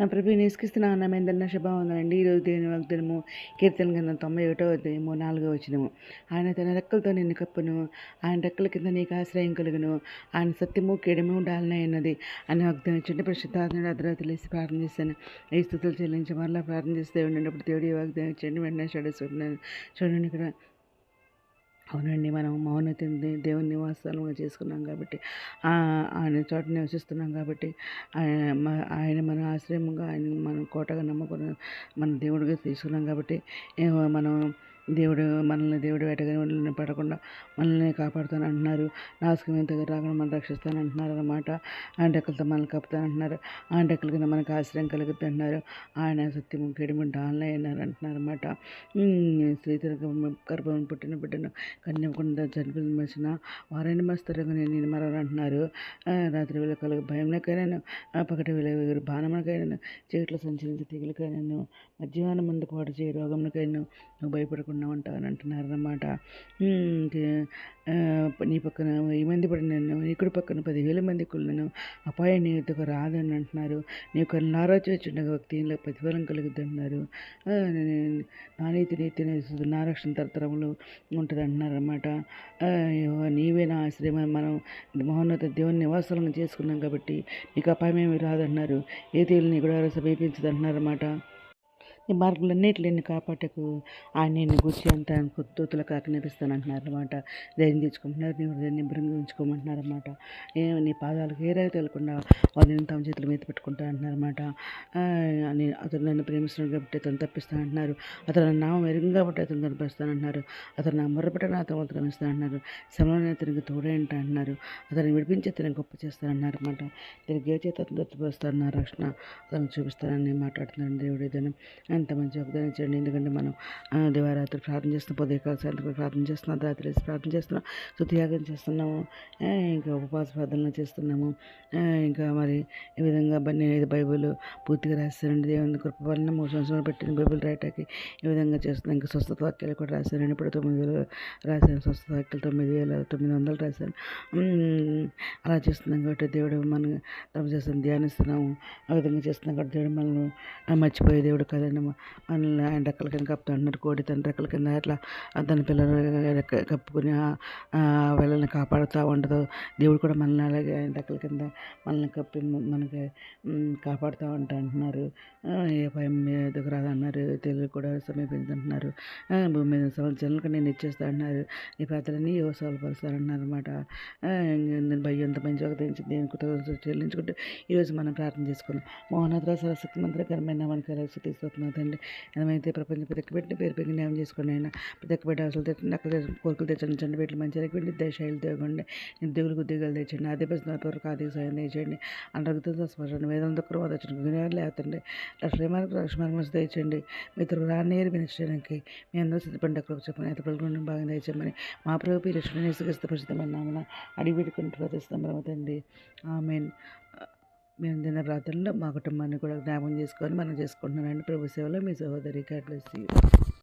ప్రభు నేసుకిస్తున్నా ఉన్నామేందన్న శుభావందనండి. ఈరోజు దేవుని వాగ్దానము కీర్తన గ్రంథం 91వ అధ్యాయము 4వ వచనము. ఆయన తన రెక్కలతో నిన్ను కప్పును, ఆయన రెక్కల కింద నీకు ఆశ్రయం కలుగును, ఆయన సత్యము కేడము ఉండాలన్నది అని వాగ్దానం ఇచ్చింది. పరిశుద్ధాత్మడు అర్ధరాత్రి లేసి ప్రార్థన చేశాను. ఈ స్థుతులు చెల్లించి మరలా ప్రార్థన చేస్తే ఉండినప్పుడు దేవుడి వాగ్దానం ఇచ్చండి. వెంటనే చూడండి ఇక్కడ. అవునండి, మనం మౌనతని దేవుని నివాసాలుగా చేసుకున్నాం కాబట్టి, ఆయన చోట నివసిస్తున్నాం కాబట్టి, ఆయన మన ఆశ్రయంగా, ఆయన మనం కోటగా నమ్ముకున్న మన దేవుడిగా తీసుకున్నాం కాబట్టి, మనం దేవుడు వేటగాని పడకుండా మనల్ని కాపాడుతానంటున్నారు. నాశకమైన దగ్గర రాకుండా మనం రక్షిస్తానంటున్నారు అన్నమాట. ఆయన రెక్కలతో మనల్ని కప్పుతానంటున్నారు. ఆయన రెక్కల కింద మనకు ఆశ్రయం కలుగుతుంది అంటున్నారు. ఆయన సత్యము కేడము డాలనే అన్నారు అంటున్నారు అన్నమాట. స్త్రీతో గర్భం పుట్టిన బిడ్డను కన్యకుండా జన్మించిన వారైన మస్తరంగా నేను మరాలంటున్నారు. రాత్రి వేళ కలుగు భయంలోకైనాను, పగటి వేళ బాణములకైనాను, చీకట్లో సంచరించే తీగలకైనాను, మధ్యాహ్నం ముందు పాటు చేయ రోగములకైనా నువ్వు భయపడకుండా ఉంటావని అంటున్నారు అన్నమాట. నీ పక్కన 1000 మంది పడినను, ఇక్కడ పక్కన 10,000 మంది కుళ్ళను, అపాయం నీ ఎద్దుకు రాదని అంటున్నారు. నీవు కన్నారా చేర్చుండగా వ్యక్తిలో ప్రతిఫలం కలుగుద్ది అంటున్నారు. నా నీతి నా రక్షణ తరతరములు ఉంటుంది అంటున్నారు అన్నమాట. నీవే నా ఆశ్రయం. మనం మహోన్నత దేవుని నివాసాలను చేసుకున్నాం కాబట్టి నీకు అపాయమేమి రాదంటున్నారు. ఏ తేలు నీ కూడా సమీపించదు అంటున్నారు అన్నమాట. ఈ మార్పులన్నిటిని కాపాటకు ఆయన నిన్ను గుర్చి అంత తూతులకు ఆజ్ఞాపిస్తానంటున్నారు అనమాట. ధైర్యం తెచ్చుకుంటున్నారు, నీ హృదయాన్ని ఉంచుకోమంటున్నారు అనమాట. నీ పాదాలకు ఏ రైతు వెళ్లకుండా వాళ్ళని తమ చేతుల మీద పెట్టుకుంటా అంటున్నారు అనమాట. అతను నన్ను ప్రేమిస్తున్నాడు కాబట్టి అతను తప్పిస్తానంటున్నారు. అతను నా నామం ఎరుగు కాబట్టి అతను కనిపిస్తానంటున్నారు. అతను నా మొరపెట్ట అతను క్రమిస్తానంటున్నారు. సమయంలో అతనికి తోడేంట అంటున్నారు. అతను విడిపించి అతను గొప్ప చేస్తానన్నారు అనమాట. తిరిగి చేత అతను దొరికిపోస్తానన్నారు. రక్షణ అతను చూపిస్తానని మాట్లాడుతున్నాను. దేవుడు ఏదైనా అంత మంచి వాగ్దానం ఇచ్చండి. ఎందుకంటే మనం దివారాత్రి ప్రార్థన చేస్తున్నాం, పొద్దుకాల సాయంత్రం ప్రార్థన చేస్తున్నాం, రాత్రి ప్రార్థన చేస్తున్నాం, స్తుతియాగం చేస్తున్నాము, ఇంకా ఉపవాస ప్రార్థనలు చేస్తున్నాము. ఇంకా మరి ఈ విధంగా నేను బైబిల్ పూర్తిగా రాశానండి. దేవుని కృప వలన 3 సంవత్సరాలు పెట్టిన బైబిల్ రాయటానికి ఈ విధంగా చేస్తున్నాను. ఇంకా స్వస్థత వాక్యాలు కూడా రాశానండి. ఇప్పుడు 9,000 రాశాను. స్వస్థత వాక్యాలు 9,900 రాశాను. అలా చేస్తున్నాం కాబట్టి దేవుడు మనం చేస్తాం, ధ్యానిస్తున్నాము. ఆ విధంగా చేస్తున్నాం కాబట్టి దేవుడు మనల్ని మర్చిపోయే దేవుడు కదండి. మనల్ని ఆయన రెక్కల కింద కప్పుతా అంటున్నారు. కోడి తన రెక్కల కింద అట్లా తన పిల్లలు కప్పుకుని పిల్లల్ని కాపాడుతూ ఉండదు. దేవుడు కూడా మనల్ని అలాగే ఆయన రెక్కల కింద మనల్ని కప్పి మనకి కాపాడుతూ ఉంటా అంటున్నారు. ఏ భయం ఎదుగు రాదన్నారు. తెలుగు కూడా సమీపించుంటున్నారు. భూమి మీద సంవత్సరాలకు నేను ఇచ్చేస్తా అంటున్నారు. ఈ ప్రార్థనని సఫలపరుస్తానంటున్నారు అనమాట. నేను భయం ఎంత మంచి ఒకటించి దేనికి చెల్లించుకుంటూ ఈరోజు మనం ప్రార్థన చేసుకున్నాం. మోహనద్ర సరస్వతి మంత్రకరమైన మనకి తీసుకొస్తున్నదండి. ఏమైతే ప్రపంచం ప్రతి పెట్టిన పేరు పెరిగి న్యాయం చేసుకోండి. అయినా ప్రతి బిడ్డ అసలు తెచ్చండి, అక్కడ కోరికలు తెచ్చండి, వీటిని మంచిగా వెళ్ళి దేశాలు తేగండి, నిర్దేగులకు ఉద్యోగాలు తెచ్చండి, అదే వరకు ఆర్థిక సాయం తెచ్చండి, అనరుగుతో స్పర్శండి, వేదం దొక్కరు తెచ్చండి, లేదండి లక్ష్మీ తెచ్చండి. మిత్రులు రానేరు మినిస్టర్కి మీ అందరూ సిద్ధపడి అక్కడ చెప్పండి. అయితే పలుకుని బాగా తెచ్చమని మా ప్రభు లక్ష్మీ నిసుగిస్తే ప్రసిద్ధమైన నామన అడిగి పెట్టుకుని ప్రతిస్తాం ప్రమతండి. ఆమెన్. మేము తిన్న ప్రార్థనలో మా కుటుంబాన్ని కూడా జ్ఞాపకం చేసుకొని మనం చేసుకుంటున్నానండి. ప్రభు సేవలో మీ సహోదరి. God bless you.